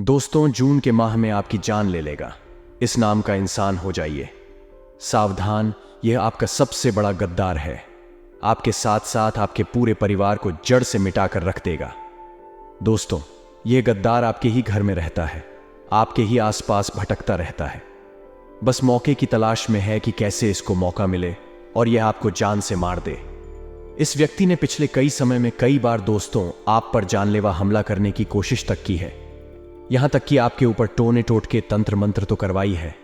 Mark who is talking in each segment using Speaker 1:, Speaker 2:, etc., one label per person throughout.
Speaker 1: दोस्तों, जून के माह में आपकी जान ले लेगा, इस नाम का इंसान हो जाइए। सावधान, यह आपका सबसे बड़ा गद्दार है। आपके साथ साथ आपके पूरे परिवार को जड़ से मिटाकर रख देगा। दोस्तों, यह गद्दार आपके ही घर में रहता है, आपके ही आसपास भटकता रहता है। बस मौके की तलाश में है कि कैसे इसको मौका मिले और यह आपको जान से मार दे। इस व्यक्ति ने पिछले कई समय में कई बार दोस्तों आप पर जानलेवा हमला करने की कोशिश तक की है। यहां तक कि आपके ऊपर टोने टोटके तंत्र मंत्र तो करवाई है।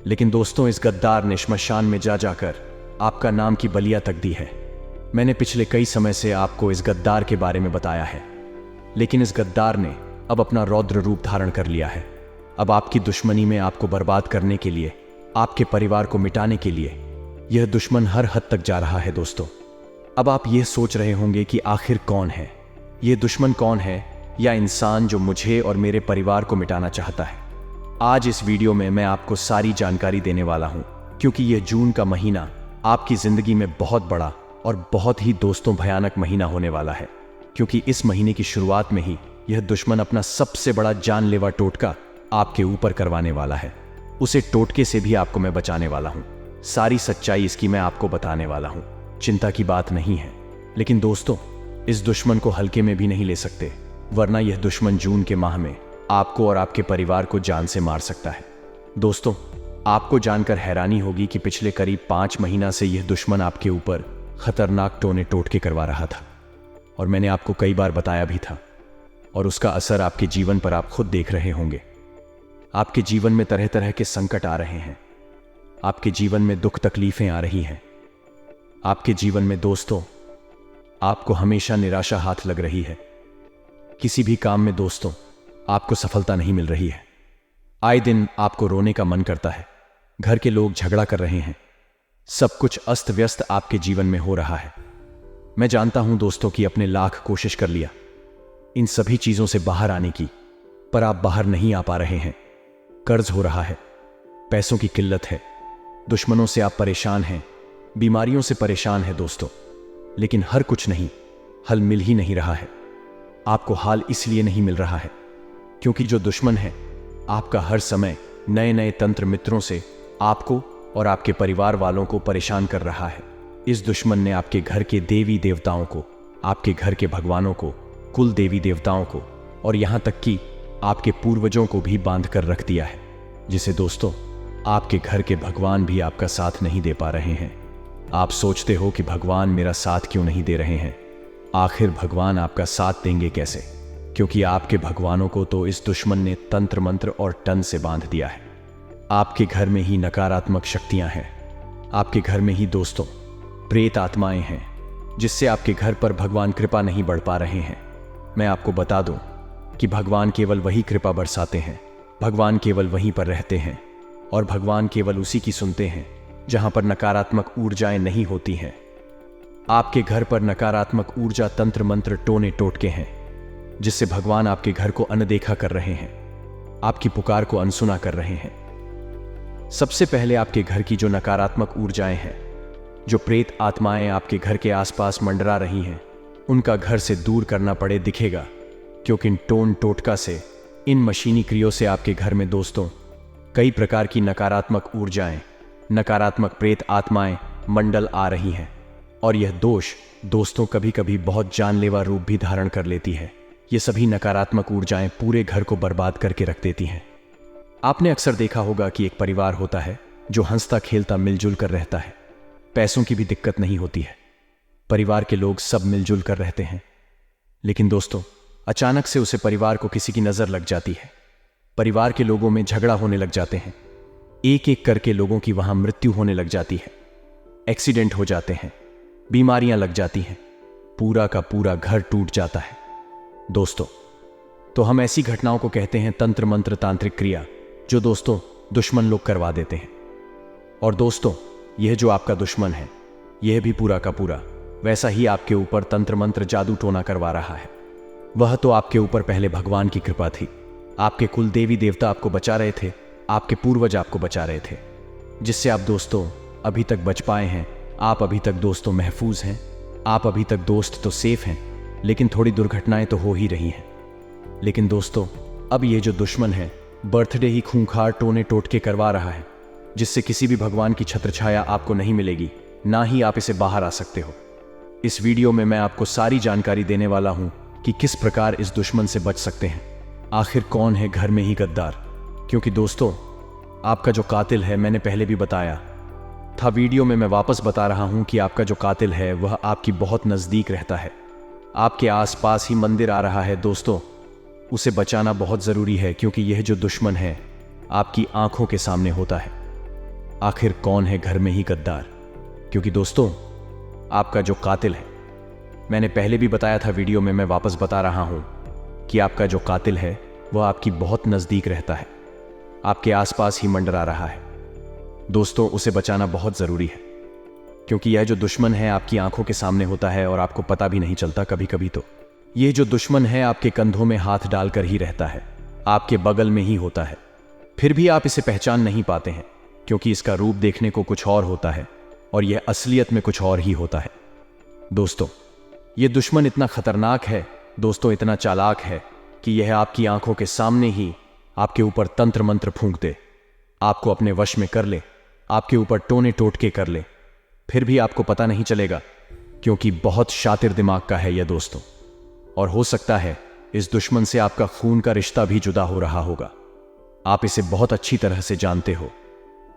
Speaker 1: लेकिन दोस्तों, इस गद्दार ने श्मशान में जा जाकर आपका नाम की बलिया तक दी है। मैंने पिछले कई समय से आपको इस गद्दार के बारे में बताया है, लेकिन इस गद्दार ने अब अपना रौद्र रूप धारण कर लिया है। अब आपकी दुश्मनी में आपको बर्बाद करने के लिए, आपके परिवार को मिटाने के लिए यह दुश्मन हर हद तक जा रहा है। दोस्तों, अब आप यह सोच रहे होंगे कि आखिर कौन है यह दुश्मन, कौन है या इंसान जो मुझे और मेरे परिवार को मिटाना चाहता है। आज इस वीडियो में मैं आपको सारी जानकारी देने वाला हूं, क्योंकि यह जून का महीना आपकी जिंदगी में बहुत बड़ा और बहुत ही दोस्तों भयानक महीना होने वाला है। क्योंकि इस महीने की शुरुआत में ही यह दुश्मन अपना सबसे बड़ा जानलेवा टोटका आपके ऊपर करवाने वाला है। उसे टोटके से भी आपको मैं बचाने वाला हूं। सारी सच्चाई इसकी मैं आपको बताने वाला हूं। चिंता की बात नहीं है। लेकिन दोस्तों, इस दुश्मन को हल्के में भी नहीं ले सकते, वरना यह दुश्मन जून के माह में आपको और आपके परिवार को जान से मार सकता है। दोस्तों, आपको जानकर हैरानी होगी कि पिछले करीब 5 महीना से यह दुश्मन आपके ऊपर खतरनाक टोने टोटके करवा रहा था, और मैंने आपको कई बार बताया भी था। और उसका असर आपके जीवन पर आप खुद देख रहे होंगे। आपके जीवन में तरह तरह के संकट आ रहे हैं। आपके जीवन में दुख तकलीफें आ रही हैं। आपके जीवन में दोस्तों आपको हमेशा निराशा हाथ लग रही है। किसी भी काम में दोस्तों आपको सफलता नहीं मिल रही है। आए दिन आपको रोने का मन करता है। घर के लोग झगड़ा कर रहे हैं। सब कुछ अस्त व्यस्त आपके जीवन में हो रहा है। मैं जानता हूं दोस्तों कि आपने लाख कोशिश कर लिया इन सभी चीजों से बाहर आने की, पर आप बाहर नहीं आ पा रहे हैं। कर्ज हो रहा है, पैसों की किल्लत है, दुश्मनों से आप परेशान हैं, बीमारियों से परेशान हैं दोस्तों। लेकिन हर कुछ नहीं, हल मिल ही नहीं रहा है। आपको हाल इसलिए नहीं मिल रहा है क्योंकि जो दुश्मन है आपका हर समय नए नए तंत्र मित्रों से आपको और आपके परिवार वालों को परेशान कर रहा है। इस दुश्मन ने आपके घर के देवी देवताओं को, आपके घर के भगवानों को, कुल देवी देवताओं को और यहां तक कि आपके पूर्वजों को भी बांध कर रख दिया है, जिसे दोस्तों आपके घर के भगवान भी आपका साथ नहीं दे पा रहे हैं। आप सोचते हो कि भगवान मेरा साथ क्यों नहीं दे रहे हैं। आखिर भगवान आपका साथ देंगे कैसे, क्योंकि आपके भगवानों को तो इस दुश्मन ने तंत्र मंत्र और टन से बांध दिया है। आपके घर में ही नकारात्मक शक्तियां हैं। आपके घर में ही दोस्तों प्रेत आत्माएं हैं, जिससे आपके घर पर भगवान कृपा नहीं बढ़ पा रहे हैं। मैं आपको बता दूं कि भगवान केवल वही कृपा बरसाते हैं, भगवान केवल वहीं पर रहते हैं, और भगवान केवल उसी की सुनते हैं जहां पर नकारात्मक ऊर्जाएं नहीं होती हैं। आपके घर पर नकारात्मक ऊर्जा तंत्र मंत्र टोने टोटके हैं, जिससे भगवान आपके घर को अनदेखा कर रहे हैं, आपकी पुकार को अनसुना कर रहे हैं। सबसे पहले आपके घर की जो नकारात्मक ऊर्जाएं हैं, जो प्रेत आत्माएं आपके घर के आसपास मंडरा रही हैं, उनका घर से दूर करना पड़े दिखेगा। क्योंकि इन टोन टोटका से, इन मशीनी क्रियों से आपके घर में दोस्तों कई प्रकार की नकारात्मक ऊर्जाएं, नकारात्मक प्रेत आत्माएं मंडल आ रही हैं। और यह दोष दोस्तों कभी कभी बहुत जानलेवा रूप भी धारण कर लेती है। ये सभी नकारात्मक ऊर्जाएं पूरे घर को बर्बाद करके रख देती हैं। आपने अक्सर देखा होगा कि एक परिवार होता है जो हंसता खेलता मिलजुल कर रहता है। पैसों की भी दिक्कत नहीं होती है, परिवार के लोग सब मिलजुल कर रहते हैं। लेकिन दोस्तों अचानक से उसे परिवार को किसी की नजर लग जाती है। परिवार के लोगों में झगड़ा होने लग जाते हैं। एक एक करके लोगों की वहां मृत्यु होने लग जाती है। एक्सीडेंट हो जाते हैं, बीमारियां लग जाती हैं, पूरा का पूरा घर टूट जाता है। दोस्तों, तो हम ऐसी घटनाओं को कहते हैं तंत्र मंत्र तांत्रिक क्रिया, जो दोस्तों दुश्मन लोग करवा देते हैं। और दोस्तों, यह जो आपका दुश्मन है, यह भी पूरा का पूरा वैसा ही आपके ऊपर तंत्र मंत्र जादू टोना करवा रहा है। वह तो आपके ऊपर पहले भगवान की कृपा थी। आपके कुल देवी देवता आपको बचा रहे थे, आपके पूर्वज आपको बचा रहे थे, जिससे आप दोस्तों अभी तक बच पाए हैं। आप अभी तक दोस्तों महफूज हैं। आप अभी तक दोस्त तो सेफ हैं, लेकिन थोड़ी दुर्घटनाएं तो हो ही रही हैं। लेकिन दोस्तों अब ये जो दुश्मन है बर्थडे ही खूंखार टोने टोटके करवा रहा है, जिससे किसी भी भगवान की छत्रछाया आपको नहीं मिलेगी, ना ही आप इसे बाहर आ सकते हो। इस वीडियो में मैं आपको सारी जानकारी देने वाला हूं कि किस प्रकार इस दुश्मन से बच सकते हैं। आखिर कौन है घर में ही गद्दार? क्योंकि दोस्तों, आपका जो कातिल है, मैंने पहले भी बताया था वीडियो में, मैं वापस बता रहा हूं कि आपका जो कातिल है वह आपकी बहुत नज़दीक रहता है, आपके आसपास ही मंदिर आ रहा है। दोस्तों, उसे बचाना बहुत ज़रूरी है, क्योंकि यह जो दुश्मन है आपकी आंखों के सामने होता है। आखिर कौन है घर में ही गद्दार? क्योंकि दोस्तों, आपका जो कातिल है, मैंने पहले भी बताया था वीडियो में, मैं वापस बता रहा हूं कि आपका जो कातिल है वह आपकी बहुत नज़दीक रहता है, आपके आसपास ही मंडरा रहा है। दोस्तों, उसे बचाना बहुत ज़रूरी है, क्योंकि यह जो दुश्मन है आपकी आंखों के सामने होता है और आपको पता भी नहीं चलता कभी कभी। तो यह जो दुश्मन है आपके कंधों में हाथ डालकर ही रहता है, आपके बगल में ही होता है, फिर भी आप इसे पहचान नहीं पाते हैं, क्योंकि इसका रूप देखने को कुछ और होता है और यह असलियत में कुछ और ही होता है। दोस्तों, यह दुश्मन इतना खतरनाक है, दोस्तों इतना चालाक है कि यह आपकी आंखों के सामने ही आपके ऊपर तंत्र मंत्र फूंक दे, आपको अपने वश में कर ले, आपके ऊपर टोने टोटके कर ले, फिर भी आपको पता नहीं चलेगा, क्योंकि बहुत शातिर दिमाग का है यह दोस्तों। और हो सकता है इस दुश्मन से आपका खून का रिश्ता भी जुदा हो रहा होगा। आप इसे बहुत अच्छी तरह से जानते हो,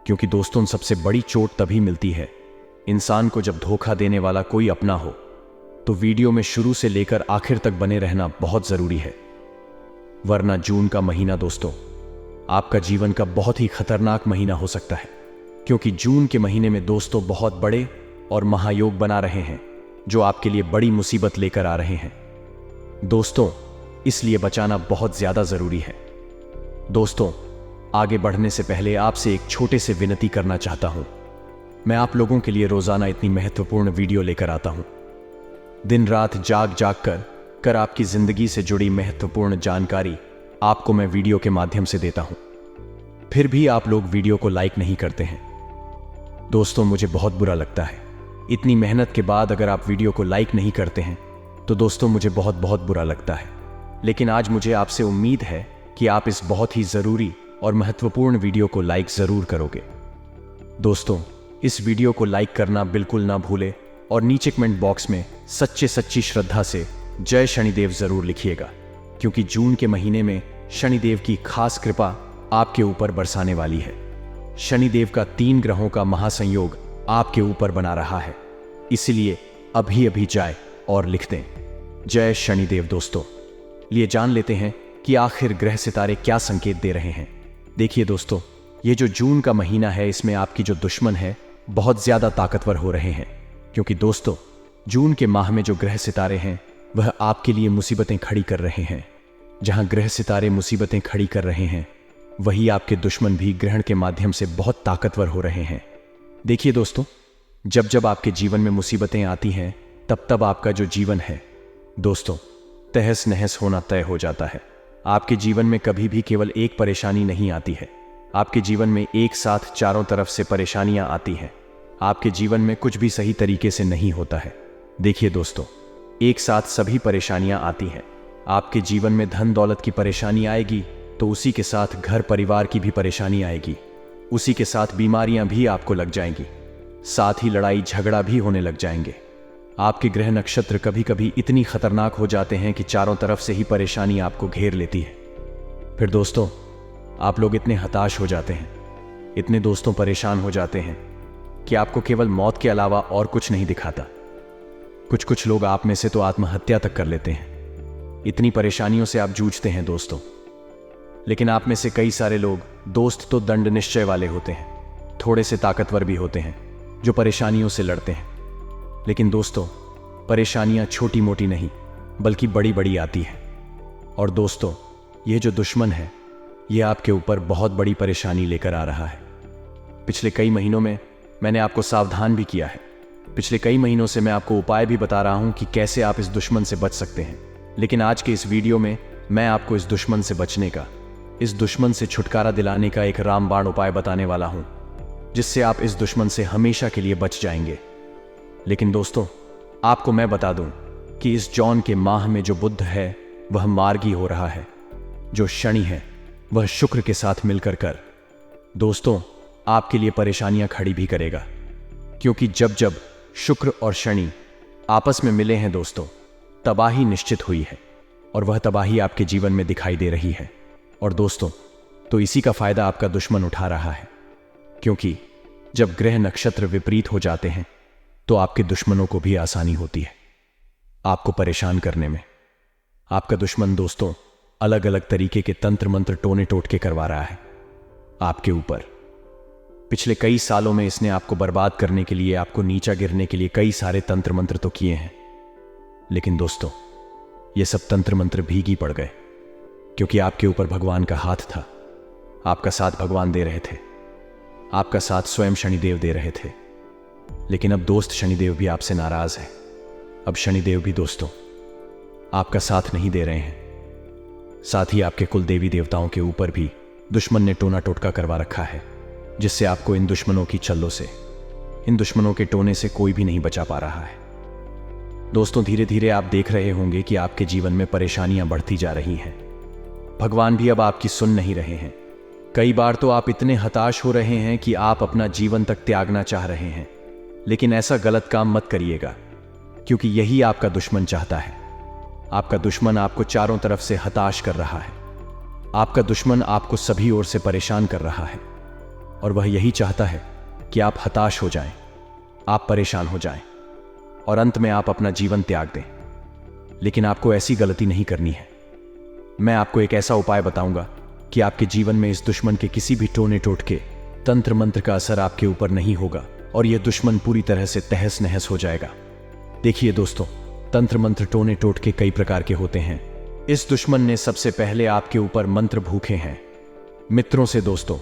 Speaker 1: क्योंकि दोस्तों, सबसे बड़ी चोट तभी मिलती है इंसान को जब धोखा देने वाला कोई अपना हो। तो वीडियो में शुरू से लेकर आखिर तक बने रहना बहुत जरूरी है, वरना जून का महीना दोस्तों आपका जीवन का बहुत ही खतरनाक महीना हो सकता है, क्योंकि जून के महीने में दोस्तों बहुत बड़े और महायोग बना रहे हैं, जो आपके लिए बड़ी मुसीबत लेकर आ रहे हैं। दोस्तों, इसलिए बचाना बहुत ज्यादा जरूरी है। दोस्तों, आगे बढ़ने से पहले आपसे एक छोटे से विनती करना चाहता हूं। मैं आप लोगों के लिए रोजाना इतनी महत्वपूर्ण वीडियो लेकर आता हूं, दिन रात जाग जाग कर आपकी जिंदगी से जुड़ी महत्वपूर्ण जानकारी आपको मैं वीडियो के माध्यम से देता हूं, फिर भी आप लोग वीडियो को लाइक नहीं करते हैं। दोस्तों, मुझे बहुत बुरा लगता है, इतनी मेहनत के बाद अगर आप वीडियो को लाइक नहीं करते हैं तो दोस्तों मुझे बहुत बहुत बुरा लगता है। लेकिन आज मुझे आपसे उम्मीद है कि आप इस बहुत ही ज़रूरी और महत्वपूर्ण वीडियो को लाइक ज़रूर करोगे। दोस्तों, इस वीडियो को लाइक करना बिल्कुल ना भूले और नीचे कमेंट बॉक्स में सच्ची श्रद्धा से जय शनिदेव ज़रूर लिखिएगा, क्योंकि जून के महीने में शनिदेव की खास कृपा आपके ऊपर बरसाने वाली है। शनिदेव का 3 ग्रहों का महासंयोग आपके ऊपर बना रहा है, इसलिए अभी अभी जाए और लिख दें जय शनिदेव। दोस्तों, लिए जान लेते हैं कि आखिर ग्रह सितारे क्या संकेत दे रहे हैं। देखिए दोस्तों, ये जो जून का महीना है, इसमें आपकी जो दुश्मन है बहुत ज्यादा ताकतवर हो रहे हैं, क्योंकि दोस्तों जून के माह में जो ग्रह सितारे हैं वह आपके लिए मुसीबतें खड़ी कर रहे हैं। जहां ग्रह सितारे मुसीबतें खड़ी कर रहे हैं, वही आपके दुश्मन भी ग्रहण के माध्यम से बहुत ताकतवर हो रहे हैं। देखिए दोस्तों, जब जब आपके जीवन में मुसीबतें आती हैं, तब तब आपका जो जीवन है दोस्तों तहस नहस होना तय हो जाता है। आपके जीवन में कभी भी केवल एक परेशानी नहीं आती है, आपके जीवन में एक साथ चारों तरफ से परेशानियां आती हैं। आपके जीवन में कुछ भी सही तरीके से नहीं होता है। देखिए दोस्तों, एक साथ सभी परेशानियां आती हैं। आपके जीवन में धन दौलत की परेशानी आएगी, तो उसी के साथ घर परिवार की भी परेशानी आएगी, उसी के साथ बीमारियां भी आपको लग जाएंगी, साथ ही लड़ाई झगड़ा भी होने लग जाएंगे। आपके ग्रह नक्षत्र कभी कभी इतनी खतरनाक हो जाते हैं कि चारों तरफ से ही परेशानी आपको घेर लेती है। फिर दोस्तों, आप लोग इतने हताश हो जाते हैं, इतने दोस्तों परेशान हो जाते हैं कि आपको केवल मौत के अलावा और कुछ नहीं दिखाता। कुछ लोग आप में से तो आत्महत्या तक कर लेते हैं। इतनी परेशानियों से आप जूझते हैं दोस्तों। लेकिन आप में से कई सारे लोग दोस्त तो दंड निश्चय वाले होते हैं, थोड़े से ताकतवर भी होते हैं, जो परेशानियों से लड़ते हैं। लेकिन दोस्तों, परेशानियां छोटी मोटी नहीं बल्कि बड़ी बड़ी आती हैं। और दोस्तों, ये जो दुश्मन है ये आपके ऊपर बहुत बड़ी परेशानी लेकर आ रहा है। पिछले कई महीनों में मैंने आपको सावधान भी किया है। पिछले कई महीनों से मैं आपको उपाय भी बता रहा हूं कि कैसे आप इस दुश्मन से बच सकते हैं। लेकिन आज के इस वीडियो में मैं आपको इस दुश्मन से बचने का, इस दुश्मन से छुटकारा दिलाने का एक रामबाण उपाय बताने वाला हूं, जिससे आप इस दुश्मन से हमेशा के लिए बच जाएंगे। लेकिन दोस्तों, आपको मैं बता दूं कि इस जौन के माह में जो बुध है वह मार्गी हो रहा है। जो शनि है वह शुक्र के साथ मिलकर कर दोस्तों आपके लिए परेशानियां खड़ी भी करेगा, क्योंकि जब जब शुक्र और शनि आपस में मिले हैं दोस्तों, तबाही निश्चित हुई है और वह तबाही आपके जीवन में दिखाई दे रही है। और दोस्तों तो इसी का फायदा आपका दुश्मन उठा रहा है, क्योंकि जब ग्रह नक्षत्र विपरीत हो जाते हैं तो आपके दुश्मनों को भी आसानी होती है आपको परेशान करने में। आपका दुश्मन दोस्तों अलग अलग तरीके के तंत्र मंत्र टोने टोटके करवा रहा है आपके ऊपर। पिछले कई सालों में इसने आपको बर्बाद करने के लिए, आपको नीचा गिरने के लिए कई सारे तंत्र मंत्र तो किए हैं, लेकिन दोस्तों ये सब तंत्र मंत्र भीगी पड़ गए, क्योंकि आपके ऊपर भगवान का हाथ था। आपका साथ भगवान दे रहे थे, आपका साथ स्वयं शनिदेव दे रहे थे। लेकिन अब दोस्त शनिदेव भी आपसे नाराज है। अब शनिदेव भी दोस्तों आपका साथ नहीं दे रहे हैं। साथ ही आपके कुल देवी देवताओं के ऊपर भी दुश्मन ने टोना टोटका करवा रखा है, जिससे आपको इन दुश्मनों की छल्लों से, इन दुश्मनों के टोने से कोई भी नहीं बचा पा रहा है। दोस्तों धीरे धीरे आप देख रहे होंगे कि आपके जीवन में परेशानियां बढ़ती जा रही हैं। भगवान भी अब आपकी सुन नहीं रहे हैं। कई बार तो आप इतने हताश हो रहे हैं कि आप अपना जीवन तक त्यागना चाह रहे हैं, लेकिन ऐसा गलत काम मत करिएगा, क्योंकि यही आपका दुश्मन चाहता है। आपका दुश्मन आपको चारों तरफ से हताश कर रहा है। आपका दुश्मन आपको सभी ओर से परेशान कर रहा है और वह यही चाहता है कि आप हताश हो जाएं, आप परेशान हो जाएं और अंत में आप अपना जीवन त्याग दें। लेकिन आपको ऐसी गलती नहीं करनी है। मैं आपको एक ऐसा उपाय बताऊंगा कि आपके जीवन में इस दुश्मन के किसी भी टोने टोटके, तंत्र मंत्र का असर आपके ऊपर नहीं होगा और यह दुश्मन पूरी तरह से तहस नहस हो जाएगा। देखिए दोस्तों, तंत्र मंत्र टोने टोटके कई प्रकार के होते हैं। इस दुश्मन ने सबसे पहले आपके ऊपर मंत्र भूखे हैं। मित्रों से दोस्तों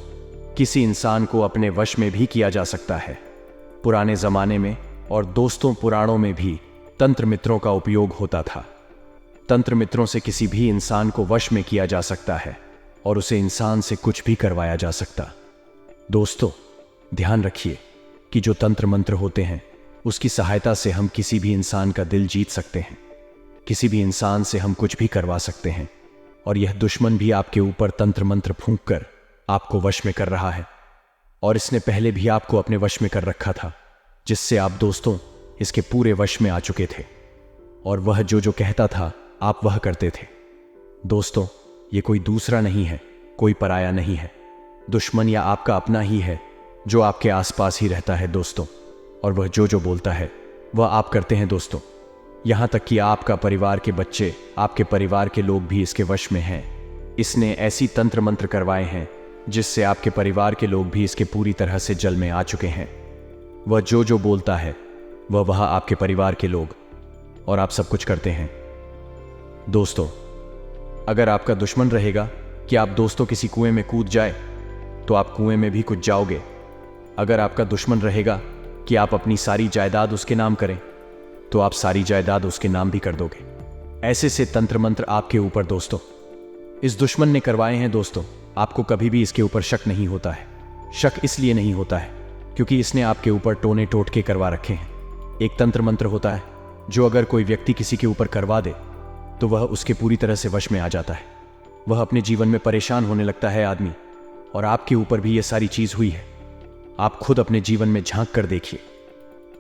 Speaker 1: किसी इंसान को अपने वश में भी किया जा सकता है। पुराने जमाने में और दोस्तों पुराणों में भी तंत्र मित्रों का उपयोग होता था। तंत्र मित्रों से किसी भी इंसान को वश में किया जा सकता है और उसे इंसान से कुछ भी करवाया जा सकता। दोस्तों ध्यान रखिए कि जो तंत्र मंत्र होते हैं उसकी सहायता से हम किसी भी इंसान का दिल जीत सकते हैं, किसी भी इंसान से हम कुछ भी करवा सकते हैं। और यह दुश्मन भी आपके ऊपर तंत्र मंत्र फूंक कर आपको वश में कर रहा है, और इसने पहले भी आपको अपने वश में कर रखा था, जिससे आप दोस्तों इसके पूरे वश में आ चुके थे और वह जो जो कहता था आप वह करते थे। दोस्तों ये कोई दूसरा नहीं है, कोई पराया नहीं है। दुश्मन या आपका अपना ही है जो आपके आसपास ही रहता है दोस्तों, और वह जो जो बोलता है वह आप करते हैं दोस्तों। यहां तक कि आपका परिवार के बच्चे, आपके परिवार के लोग भी इसके वश में हैं। इसने ऐसी तंत्र मंत्र करवाए हैं जिससे आपके परिवार के लोग भी इसके पूरी तरह से जल में आ चुके हैं। वह जो जो बोलता है वह आपके परिवार के लोग और आप सब कुछ करते हैं। दोस्तों अगर आपका दुश्मन रहेगा कि आप दोस्तों किसी कुएं में कूद जाए तो आप कुएं में भी कूद जाओगे। अगर आपका दुश्मन रहेगा कि आप अपनी सारी जायदाद उसके नाम करें तो आप सारी जायदाद उसके नाम भी कर दोगे। ऐसे से तंत्र मंत्र आपके ऊपर दोस्तों इस दुश्मन ने करवाए हैं। दोस्तों आपको कभी भी इसके ऊपर शक नहीं होता है। शक इसलिए नहीं होता है क्योंकि इसने आपके ऊपर टोने टोटके करवा रखे हैं। एक तंत्र मंत्र होता है जो अगर कोई व्यक्ति किसी के ऊपर करवा दे तो वह उसके पूरी तरह से वश में आ जाता है। वह अपने जीवन में परेशान होने लगता है आदमी, और आपके ऊपर भी यह सारी चीज हुई है। आप खुद अपने जीवन में झांक कर देखिए।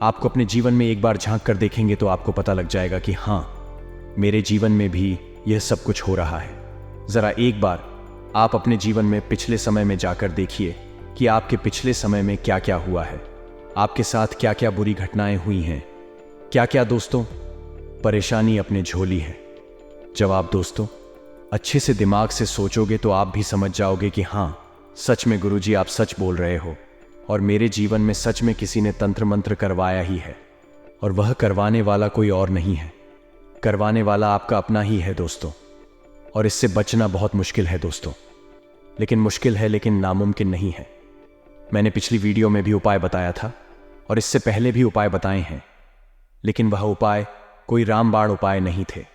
Speaker 1: आपको अपने जीवन में एक बार झांक कर देखेंगे तो आपको पता लग जाएगा कि हाँ, मेरे जीवन में भी यह सब कुछ हो रहा है। जरा एक बार आप अपने जीवन में पिछले समय में जाकर देखिए कि आपके पिछले समय में क्या क्या हुआ है, आपके साथ क्या क्या बुरी घटनाएं हुई हैं, क्या क्या दोस्तों परेशानी अपने झोली है। जब आप दोस्तों अच्छे से दिमाग से सोचोगे तो आप भी समझ जाओगे कि हाँ, सच में गुरुजी आप सच बोल रहे हो और मेरे जीवन में सच में किसी ने तंत्र मंत्र करवाया ही है, और वह करवाने वाला कोई और नहीं है। करवाने वाला आपका अपना ही है दोस्तों, और इससे बचना बहुत मुश्किल है दोस्तों। लेकिन मुश्किल है लेकिन नामुमकिन नहीं है। मैंने पिछली वीडियो में भी उपाय बताया था और इससे पहले भी उपाय बताए हैं, लेकिन वह उपाय कोई रामबाण उपाय नहीं थे।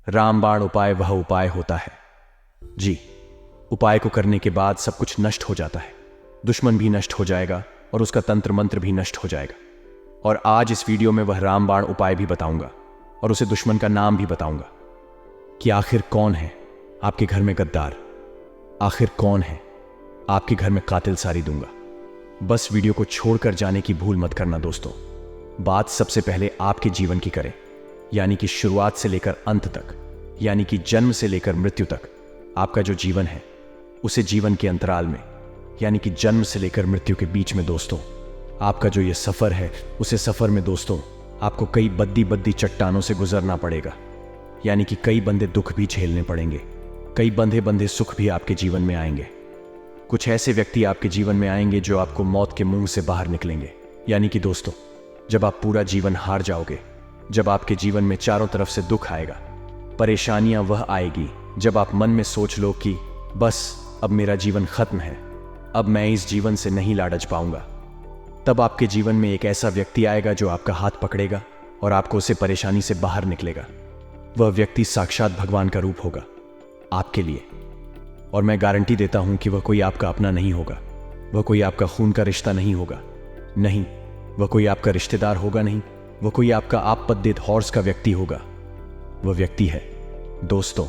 Speaker 1: रामबाण उपाय वह उपाय होता है जी, उपाय को करने के बाद सब कुछ नष्ट हो जाता है। दुश्मन भी नष्ट हो जाएगा और उसका तंत्र मंत्र भी नष्ट हो जाएगा। और आज इस वीडियो में वह रामबाण उपाय भी बताऊंगा और उसे दुश्मन का नाम भी बताऊंगा कि आखिर कौन है आपके घर में गद्दार। आखिर कौन है? आपके घर में कातिल सारी दूंगा। बस वीडियो को छोड़कर जाने की भूल मत करना दोस्तों। बात सबसे पहले आपके जीवन की करें, यानी कि शुरुआत से लेकर अंत तक, यानी कि जन्म से लेकर मृत्यु तक। आपका जो जीवन है उसे जीवन के अंतराल में, यानी कि जन्म से लेकर मृत्यु के बीच में दोस्तों, आपका जो ये सफर है उसे सफर में दोस्तों आपको कई बद्दी बद्दी चट्टानों से गुजरना पड़ेगा, यानी कि कई बंदे दुख भी झेलने पड़ेंगे, कई बंधे बंधे सुख भी आपके जीवन में आएंगे। कुछ ऐसे व्यक्ति आपके जीवन में आएंगे जो आपको मौत के मुंह से बाहर निकलेंगे। यानी कि दोस्तों, जब आप पूरा जीवन हार जाओगे, जब आपके जीवन में चारों तरफ से दुख आएगा, परेशानियां वह आएगी जब आप मन में सोच लो कि बस अब मेरा जीवन खत्म है, अब मैं इस जीवन से नहीं लाडच पाऊंगा। तब आपके जीवन में एक ऐसा व्यक्ति आएगा जो आपका हाथ पकड़ेगा और आपको उसे परेशानी से बाहर निकलेगा। वह व्यक्ति साक्षात भगवान का रूप होगा आपके लिए, और मैं गारंटी देता हूं कि वह कोई आपका अपना नहीं होगा, वह कोई आपका खून का रिश्ता नहीं होगा, नहीं, वह कोई आपका रिश्तेदार होगा, नहीं, वह कोई आपका आपद्दित हॉर्स का व्यक्ति होगा। वह व्यक्ति है दोस्तों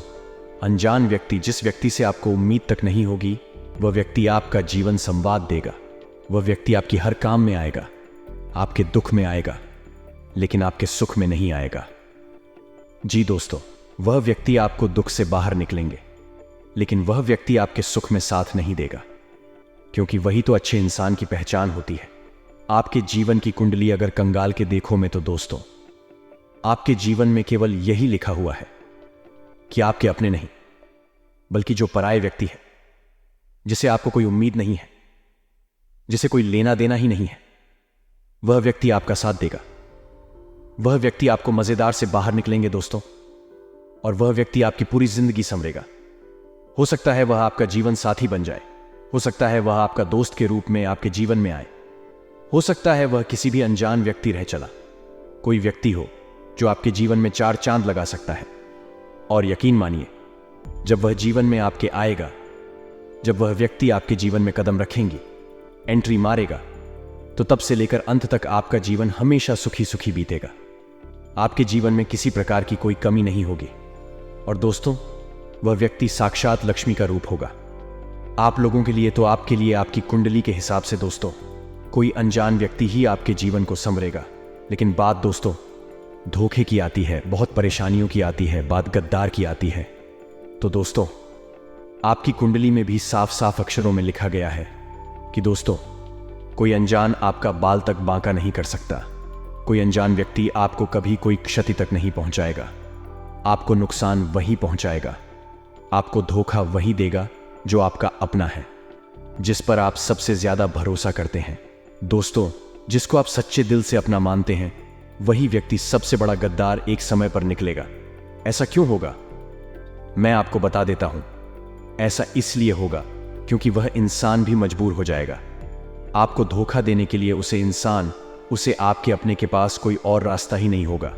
Speaker 1: अनजान व्यक्ति, जिस व्यक्ति से आपको उम्मीद तक नहीं होगी। वह व्यक्ति आपका जीवन संवाद देगा, वह व्यक्ति आपकी हर काम में आएगा, आपके दुख में आएगा, लेकिन आपके सुख में नहीं आएगा। जी दोस्तों, वह व्यक्ति आपको दुख से बाहर निकलेंगे, लेकिन वह व्यक्ति आपके सुख में साथ नहीं देगा, क्योंकि वही तो अच्छे इंसान की पहचान होती है। आपके जीवन की कुंडली अगर कंगाल के देखो में, तो दोस्तों आपके जीवन में केवल यही लिखा हुआ है कि आपके अपने नहीं, बल्कि जो पराये व्यक्ति है, जिसे आपको कोई उम्मीद नहीं है, जिसे कोई लेना देना ही नहीं है, वह व्यक्ति आपका साथ देगा। वह व्यक्ति आपको मजेदार से बाहर निकलेंगे दोस्तों, और वह व्यक्ति आपकी पूरी जिंदगी संवरेगा। हो सकता है वह आपका जीवन साथी बन जाए, हो सकता है वह आपका दोस्त के रूप में आपके जीवन में आए, हो सकता है वह किसी भी अनजान व्यक्ति रह चला, कोई व्यक्ति हो जो आपके जीवन में 4 चांद लगा सकता है। और यकीन मानिए, जब वह जीवन में आपके आएगा, जब वह व्यक्ति आपके जीवन में कदम रखेंगी, एंट्री मारेगा, तो तब से लेकर अंत तक आपका जीवन हमेशा सुखी सुखी बीतेगा। आपके जीवन में किसी प्रकार की कोई कमी नहीं होगी। और दोस्तों, वह व्यक्ति साक्षात लक्ष्मी का रूप होगा आप लोगों के लिए। तो आपके लिए आपकी कुंडली के हिसाब से दोस्तों कोई अनजान व्यक्ति ही आपके जीवन को संवरेगा। लेकिन बात दोस्तों धोखे की आती है, बहुत परेशानियों की आती है, बात गद्दार की आती है। तो दोस्तों, आपकी कुंडली में भी साफ साफ अक्षरों में लिखा गया है कि दोस्तों कोई अनजान आपका बाल तक बांका नहीं कर सकता, कोई अनजान व्यक्ति आपको कभी कोई क्षति तक नहीं पहुंचाएगा। आपको नुकसान वही पहुंचाएगा, आपको धोखा वही देगा जो आपका अपना है, जिस पर आप सबसे ज्यादा भरोसा करते हैं। दोस्तों, जिसको आप सच्चे दिल से अपना मानते हैं, वही व्यक्ति सबसे बड़ा गद्दार एक समय पर निकलेगा। ऐसा क्यों होगा? मैं आपको बता देता हूं। ऐसा इसलिए होगा क्योंकि वह इंसान भी मजबूर हो जाएगा। आपको धोखा देने के लिए उसे आपके अपने के पास कोई और रास्ता ही नहीं होगा।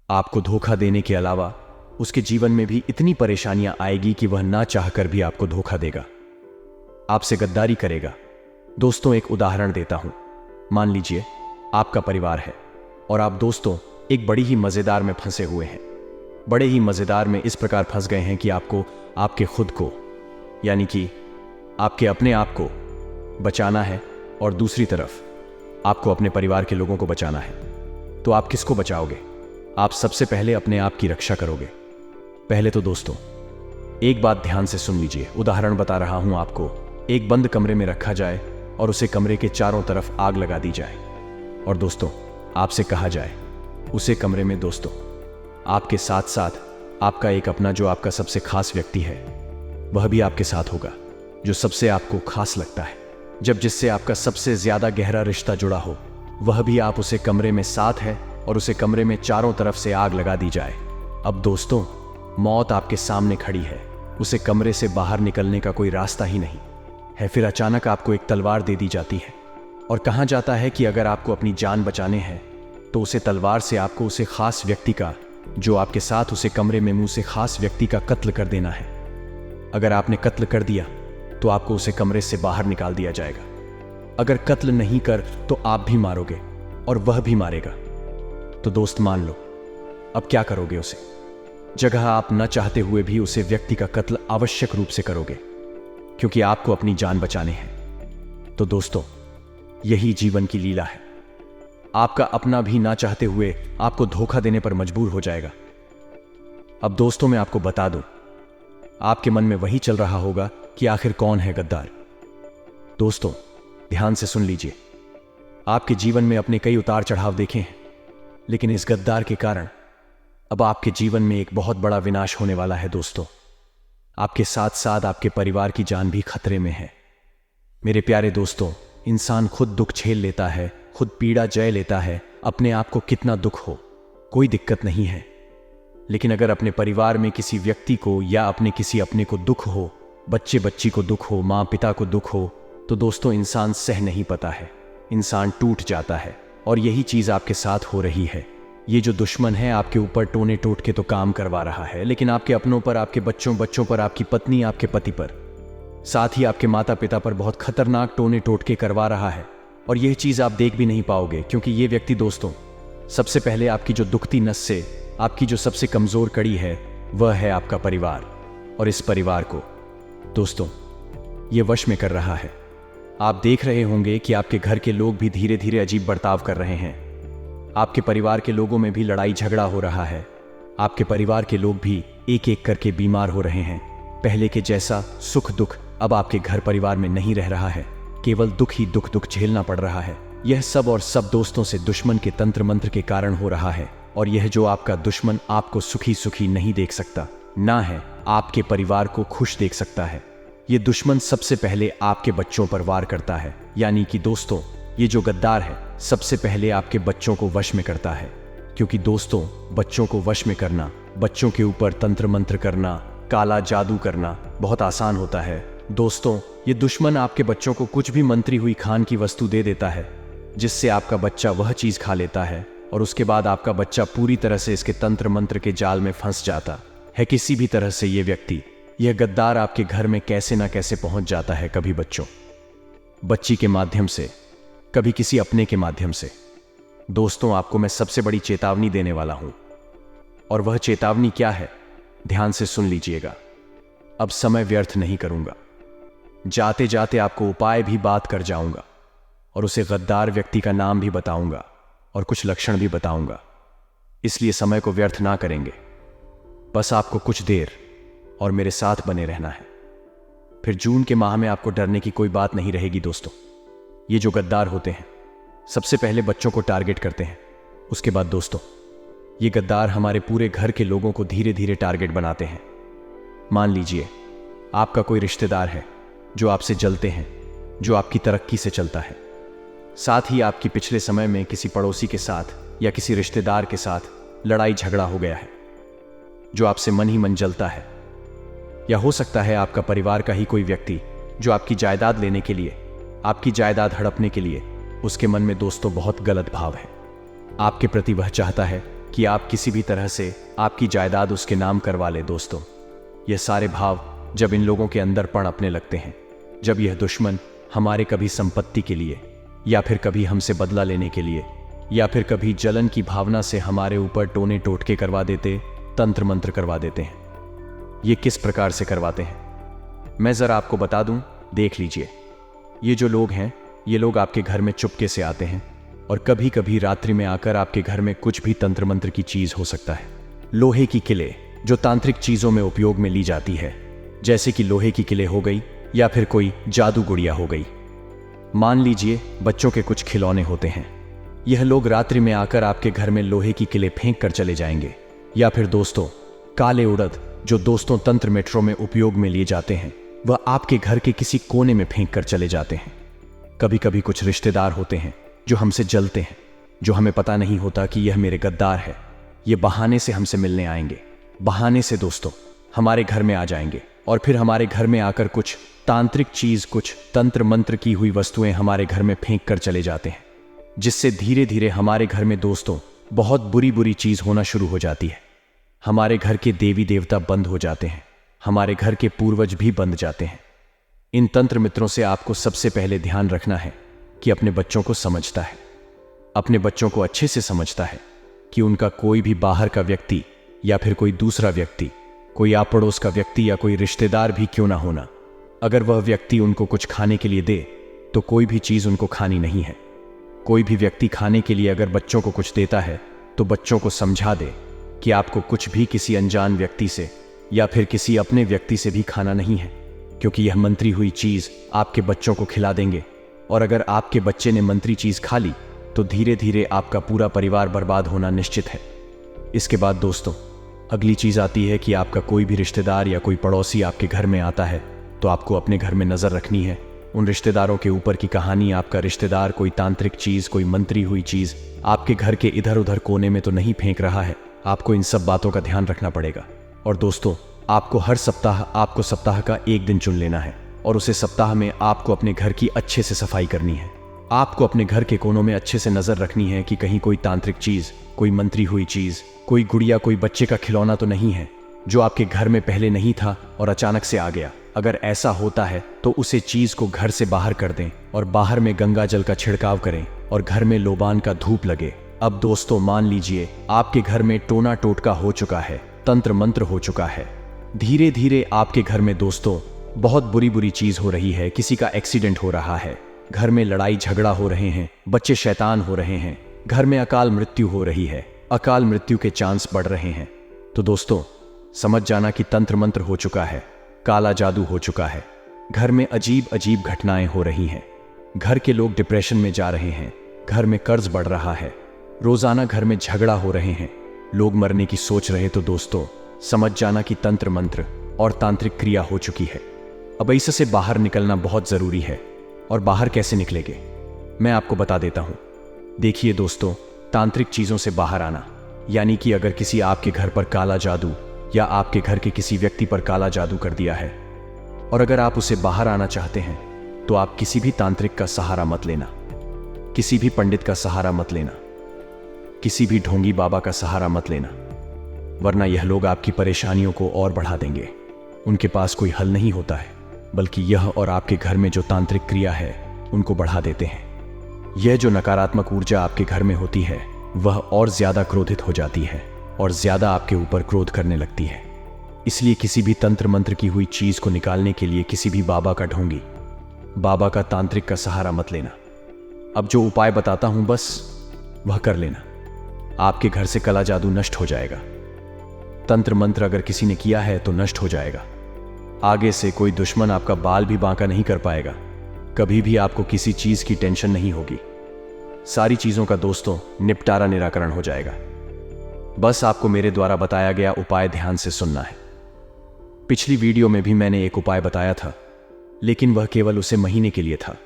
Speaker 1: आपको धोखा देने के अलावा उसके जीवन में भी इतनी परेशानियां आएगी कि वह ना चाहकर भी आपको धोखा देगा, आपसे गद्दारी करेगा। दोस्तों, एक उदाहरण देता हूं। मान लीजिए आपका परिवार है और आप दोस्तों एक बड़ी ही मजेदार में फंसे हुए हैं। बड़े ही मजेदार में इस प्रकार फंस गए हैं कि आपको आपके खुद को, यानी कि आपके अपने आप को बचाना है, और दूसरी तरफ आपको अपने परिवार के लोगों को बचाना है। तो आप किसको बचाओगे? आप सबसे पहले अपने आप की रक्षा करोगे। पहले तो दोस्तों एक बात ध्यान से सुन लीजिए, उदाहरण बता रहा हूं आपको। एक बंद कमरे में रखा जाए और उसे कमरे के चारों तरफ आग लगा दी जाए, और दोस्तों आपसे कहा जाए उसे कमरे में दोस्तों आपके साथ साथ आपका एक अपना, जो आपका सबसे खास व्यक्ति है, वह भी आपके साथ होगा, जो सबसे आपको खास लगता है, जब जिससे आपका सबसे ज्यादा गहरा रिश्ता जुड़ा हो, वह भी आप उसे कमरे में साथ है और उसे कमरे में चारों तरफ से आग लगा दी जाए। अब दोस्तों मौत आपके सामने खड़ी है, उसे कमरे से बाहर निकलने का कोई रास्ता ही नहीं है। फिर अचानक आपको एक तलवार दे दी जाती है और कहा जाता है कि अगर आपको अपनी जान बचाने हैं तो उसे तलवार से आपको उसे खास व्यक्ति का, जो आपके साथ उसे कमरे में मुंह से खास व्यक्ति का कत्ल कर देना है। अगर आपने कत्ल कर दिया तो आपको उसे कमरे से बाहर निकाल दिया जाएगा। अगर कत्ल नहीं कर तो आप भी मारोगे और वह भी मारेगा। तो दोस्त मान लो, अब क्या करोगे उसे? जगह आप न चाहते हुए भी उसे व्यक्ति का कत्ल आवश्यक रूप से करोगे, क्योंकि आपको अपनी जान बचाने हैं। तो दोस्तों, यही जीवन की लीला है। आपका अपना भी ना चाहते हुए आपको धोखा देने पर मजबूर हो जाएगा। अब दोस्तों, मैं आपको बता दूं, आपके मन में वही चल रहा होगा कि आखिर कौन है गद्दार। दोस्तों, ध्यान से सुन लीजिए। आपके जीवन में अपने कई उतार चढ़ाव देखे हैं, लेकिन इस गद्दार के कारण अब आपके जीवन में एक बहुत बड़ा विनाश होने वाला है। दोस्तों, आपके साथ साथ आपके परिवार की जान भी खतरे में है। मेरे प्यारे दोस्तों, इंसान खुद दुख झेल लेता है, खुद पीड़ा जय लेता है। अपने आप को कितना दुख हो, कोई दिक्कत नहीं है, लेकिन अगर अपने परिवार में किसी व्यक्ति को या अपने किसी अपने को दुख हो, बच्चे बच्ची को दुख हो, माँ पिता को दुख हो, तो दोस्तों इंसान सह नहीं पाता है, इंसान टूट जाता है। और यही चीज आपके साथ हो रही है। ये जो दुश्मन है आपके ऊपर टोने टोट के तो काम करवा रहा है, लेकिन आपके अपनों पर, आपके बच्चों पर, आपकी पत्नी, आपके पति पर, साथ ही आपके माता पिता पर बहुत खतरनाक टोने टोट के करवा रहा है। और यह चीज आप देख भी नहीं पाओगे, क्योंकि ये व्यक्ति दोस्तों, सबसे पहले आपकी जो दुखती नस से, आपकी जो सबसे कमजोर कड़ी है, वह है आपका परिवार। और इस परिवार को दोस्तों ये वश में कर रहा है। आप देख रहे होंगे कि आपके घर के लोग भी धीरे धीरे अजीब बर्ताव कर रहे हैं। आपके परिवार के लोगों में भी लड़ाई झगड़ा हो रहा है। आपके परिवार के लोग भी एक एक करके बीमार हो रहे हैं। पहले के जैसा सुख दुख अब आपके घर परिवार में नहीं रह रहा है, केवल दुख ही दुख झेलना पड़ रहा है। यह सब और सब दोस्तों से दुश्मन के तंत्र मंत्र के कारण हो रहा है। और यह जो आपका दुश्मन आपको सुखी सुखी नहीं देख सकता, ना है आपके परिवार को खुश देख सकता है। ये दुश्मन सबसे पहले आपके बच्चों पर वार करता है। यानी कि दोस्तों, ये जो गद्दार है सबसे पहले आपके बच्चों को वश में करता है। क्योंकि दोस्तों, बच्चों को वश में करना, बच्चों के ऊपर तंत्र मंत्र करना, काला जादू करना बहुत आसान होता है। दोस्तों, ये दुश्मन आपके बच्चों को कुछ भी मंत्री हुई खान की वस्तु दे देता है, जिससे आपका बच्चा वह चीज खा लेता है और उसके बाद आपका बच्चा पूरी तरह से इसके तंत्र मंत्र के जाल में फंस जाता है। किसी भी तरह से ये व्यक्ति, यह गद्दार आपके घर में कैसे ना कैसे पहुंच जाता है, कभी बच्चों, बच्ची के माध्यम से, कभी किसी अपने के माध्यम से। दोस्तों, आपको मैं सबसे बड़ी चेतावनी देने वाला हूं, और वह चेतावनी क्या है, ध्यान से सुन लीजिएगा। अब समय व्यर्थ नहीं करूंगा, जाते जाते आपको उपाय भी बात कर जाऊंगा और उसे गद्दार व्यक्ति का नाम भी बताऊंगा और कुछ लक्षण भी बताऊंगा। इसलिए समय को व्यर्थ ना करेंगे, बस आपको कुछ देर और मेरे साथ बने रहना है। फिर जून के माह में आपको डरने की कोई बात नहीं रहेगी। दोस्तों, ये जो गद्दार होते हैं सबसे पहले बच्चों को टारगेट करते हैं। उसके बाद दोस्तों, ये गद्दार हमारे पूरे घर के लोगों को धीरे धीरे टारगेट बनाते हैं। मान लीजिए आपका कोई रिश्तेदार है जो आपसे जलते हैं, जो आपकी तरक्की से चलता है। साथ ही आपकी पिछले समय में किसी पड़ोसी के साथ या किसी रिश्तेदार के साथ लड़ाई झगड़ा हो गया है, जो आपसे मन ही मन जलता है। या हो सकता है आपका परिवार का ही कोई व्यक्ति जो आपकी जायदाद लेने के लिए, आपकी जायदाद हड़पने के लिए, उसके मन में दोस्तों बहुत गलत भाव है। आपके प्रति वह चाहता है कि आप किसी भी तरह से आपकी जायदाद उसके नाम करवा ले। दोस्तों, यह सारे भाव जब इन लोगों के अंदर पनपने लगते हैं, जब यह दुश्मन हमारे कभी संपत्ति के लिए, या फिर कभी हमसे बदला लेने के लिए, या फिर कभी जलन की भावना से हमारे ऊपर टोने टोटके करवा देते, तंत्र मंत्र करवा देते हैं। ये किस प्रकार से करवाते हैं मैं जरा आपको बता दूं, देख लीजिए। ये जो लोग हैं, ये लोग आपके घर में चुपके से आते हैं और कभी कभी रात्रि में आकर आपके घर में कुछ भी तंत्र मंत्र की चीज हो सकता है। लोहे की किले जो तांत्रिक चीजों में उपयोग में ली जाती है, जैसे कि लोहे की किले हो गई या फिर कोई जादू गुड़िया हो गई। मान लीजिए बच्चों के कुछ खिलौने होते हैं, यह लोग रात्रि में आकर आपके घर में लोहे की किले फेंक कर चले जाएंगे। या फिर दोस्तों, काले उड़द जो दोस्तों तंत्र मेट्रो में उपयोग में लिए जाते हैं, वह आपके घर के किसी कोने में फेंक कर चले जाते हैं। कभी कभी कुछ रिश्तेदार होते हैं जो हमसे जलते हैं, जो हमें पता नहीं होता कि यह मेरे गद्दार है। ये बहाने से हमसे मिलने आएंगे, बहाने से दोस्तों हमारे घर में आ जाएंगे और फिर हमारे घर में आकर कुछ तांत्रिक चीज, कुछ तंत्र मंत्र की हुई वस्तुएं हमारे घर में फेंक कर चले जाते हैं, जिससे धीरे धीरे हमारे घर में दोस्तों बहुत बुरी बुरी चीज होना शुरू हो जाती है। हमारे घर के देवी देवता बंद हो जाते हैं, हमारे घर के पूर्वज भी बंद जाते हैं। इन तंत्र मित्रों से आपको सबसे पहले ध्यान रखना है कि अपने बच्चों को समझता है, अपने बच्चों को अच्छे से समझता है कि उनका कोई भी बाहर का व्यक्ति या फिर कोई दूसरा व्यक्ति, कोई आप पड़ोस का व्यक्ति या कोई रिश्तेदार भी क्यों ना होना, अगर वह व्यक्ति उनको कुछ खाने के लिए दे तो कोई भी चीज़ उनको खानी नहीं है। कोई भी व्यक्ति खाने के लिए अगर बच्चों को कुछ देता है तो बच्चों को समझा दे कि आपको कुछ भी किसी अनजान व्यक्ति से या फिर किसी अपने व्यक्ति से भी खाना नहीं है, क्योंकि यह मंत्री हुई चीज़ आपके बच्चों को खिला देंगे। और अगर आपके बच्चे ने मंत्री चीज़ खा ली तो धीरे धीरे आपका पूरा परिवार बर्बाद होना निश्चित है। इसके बाद दोस्तों, अगली चीज़ आती है कि आपका कोई भी रिश्तेदार या कोई पड़ोसी आपके घर में आता है तो आपको अपने घर में नज़र रखनी है उन रिश्तेदारों के ऊपर की कहानी आपका रिश्तेदार कोई तांत्रिक चीज़, कोई मंत्री हुई चीज़ आपके घर के इधर उधर कोने में तो नहीं फेंक रहा है। आपको इन सब बातों का ध्यान रखना पड़ेगा। और दोस्तों, आपको सप्ताह का एक दिन चुन लेना है और उसे सप्ताह में आपको अपने घर की अच्छे से सफाई करनी है। आपको अपने घर के कोनों में अच्छे से नज़र रखनी है कि कहीं कोई तांत्रिक चीज़, कोई मंत्री हुई चीज़, कोई गुड़िया, कोई बच्चे का खिलौना तो नहीं है जो आपके घर में पहले नहीं था और अचानक से आ गया। अगर ऐसा होता है तो उसे चीज़ को घर से बाहर कर दें और बाहर में गंगा जल का छिड़काव करें और घर में लोबान का धूप लगे। अब दोस्तों, मान लीजिए आपके घर में टोना टोटका हो चुका है, तंत्र मंत्र हो चुका है। धीरे धीरे आपके घर में दोस्तों बहुत बुरी बुरी चीज़ हो रही है। किसी का एक्सीडेंट हो रहा है, घर में लड़ाई झगड़ा हो रहे हैं, बच्चे शैतान हो रहे हैं, घर में अकाल मृत्यु हो रही है, अकाल मृत्यु के चांस बढ़ रहे हैं। तो दोस्तों, समझ जाना कि तंत्र मंत्र हो चुका है, काला जादू हो चुका है। घर में अजीब अजीब घटनाएं हो रही हैं, घर के लोग डिप्रेशन में जा रहे हैं, घर में कर्ज बढ़ रहा है, रोजाना घर में झगड़ा हो रहे हैं, लोग मरने की सोच रहे। तो दोस्तों, समझ जाना कि तंत्र मंत्र और तांत्रिक क्रिया हो चुकी है। अब इससे बाहर निकलना बहुत जरूरी है। और बाहर कैसे निकलेंगे मैं आपको बता देता हूं। देखिए दोस्तों, तांत्रिक चीजों से बाहर आना यानी कि अगर किसी आपके घर पर काला जादू या आपके घर के किसी व्यक्ति पर काला जादू कर दिया है और अगर आप उसे बाहर आना चाहते हैं तो आप किसी भी तांत्रिक का सहारा मत लेना, किसी भी पंडित का सहारा मत लेना, किसी भी ढोंगी बाबा का सहारा मत लेना, वरना यह लोग आपकी परेशानियों को और बढ़ा देंगे। उनके पास कोई हल नहीं होता है, बल्कि यह और आपके घर में जो तांत्रिक क्रिया है उनको बढ़ा देते हैं। यह जो नकारात्मक ऊर्जा आपके घर में होती है वह और ज्यादा क्रोधित हो जाती है और ज्यादा आपके ऊपर क्रोध करने लगती है। इसलिए किसी भी तंत्र मंत्र की हुई चीज को निकालने के लिए किसी भी बाबा का ढोंगी, बाबा का तांत्रिक का सहारा मत लेना। अब जो उपाय बताता हूं बस वह कर लेना, आपके घर से काला जादू नष्ट हो जाएगा। तंत्र मंत्र अगर किसी ने किया है तो नष्ट हो जाएगा। आगे से कोई दुश्मन आपका बाल भी बांका नहीं कर पाएगा। कभी भी आपको किसी चीज की टेंशन नहीं होगी। सारी चीजों का दोस्तों निपटारा निराकरण हो जाएगा। बस आपको मेरे द्वारा बताया गया उपाय ध्यान से सुनना है। पिछली वीडियो में भी मैंने एक उपाय बताया था, लेकिन वह केवल उसे महीने के लिए था।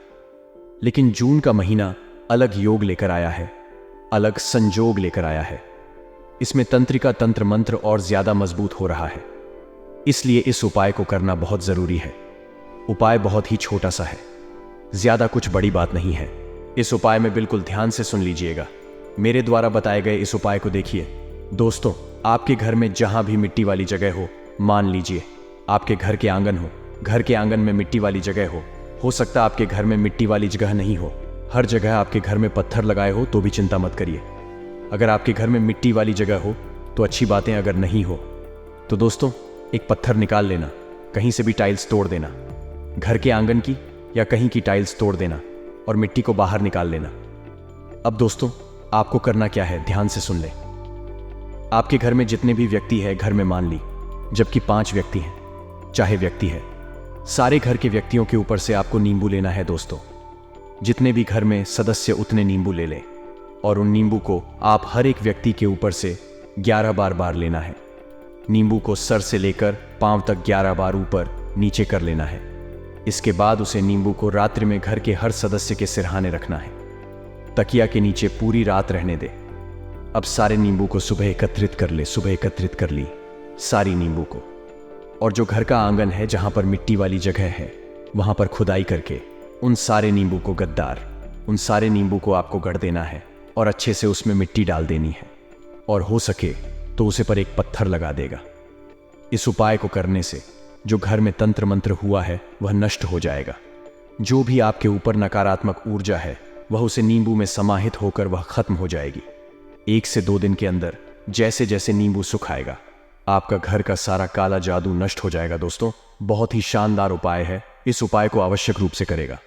Speaker 1: लेकिन जून का महीना अलग योग लेकर आया है, अलग संजोग लेकर आया है। इसमें तंत्रिका तंत्र मंत्र और ज्यादा मजबूत हो रहा है, इसलिए इस उपाय को करना बहुत जरूरी है। उपाय बहुत ही छोटा सा है, ज्यादा कुछ बड़ी बात नहीं है। इस उपाय में बिल्कुल ध्यान से सुन लीजिएगा। मेरे द्वारा बताए गए इस उपाय को देखिए। दोस्तों, आपके घर में जहां भी मिट्टी वाली जगह मान लीजिए आपके घर के आंगन घर के आंगन में मिट्टी वाली जगह हो सकता है आपके घर में मिट्टी वाली जगह नहीं हो, हर जगह आपके घर में पत्थर लगाए हो तो भी चिंता मत करिए। अगर आपके घर में मिट्टी वाली जगह हो तो अच्छी बातें, अगर नहीं हो तो दोस्तों एक पत्थर निकाल लेना, कहीं से भी टाइल्स तोड़ देना, घर के आंगन की या कहीं की टाइल्स तोड़ देना और मिट्टी को बाहर निकाल लेना। अब दोस्तों, आपको करना क्या है, ध्यान से सुन ले। आपके घर में जितने भी व्यक्ति है, घर में मान ली जबकि 5 व्यक्ति हैं, चाहे व्यक्ति है, सारे घर के व्यक्तियों के ऊपर से आपको नींबू लेना है। दोस्तों, जितने भी घर में सदस्य उतने नींबू ले लें और उन नींबू को आप हर एक व्यक्ति के ऊपर से 11 बार लेना है। नींबू को सर से लेकर पांव तक 11 बार ऊपर नीचे कर लेना है। इसके बाद उसे नींबू को रात्रि में घर के हर सदस्य के सिरहाने रखना है, तकिया के नीचे पूरी रात रहने दे। अब सारे नींबू को सुबह एकत्रित कर ले। सुबह एकत्रित कर ली सारी नींबू को, और जो घर का आंगन है जहां पर मिट्टी वाली जगह है वहां पर खुदाई करके उन सारे नींबू को उन सारे नींबू को आपको गढ़ देना है और अच्छे से उसमें मिट्टी डाल देनी है, और हो सके तो उसे पर एक पत्थर लगा देगा। इस उपाय को करने से जो घर में तंत्र मंत्र हुआ है वह नष्ट हो जाएगा। जो भी आपके ऊपर नकारात्मक ऊर्जा है वह उसे नींबू में समाहित होकर वह खत्म हो जाएगी। 1 से 2 दिन के अंदर जैसे जैसे नींबू सुखाएगा आपका घर का सारा काला जादू नष्ट हो जाएगा। दोस्तों, बहुत ही शानदार उपाय है, इस उपाय को आवश्यक रूप से करेगा।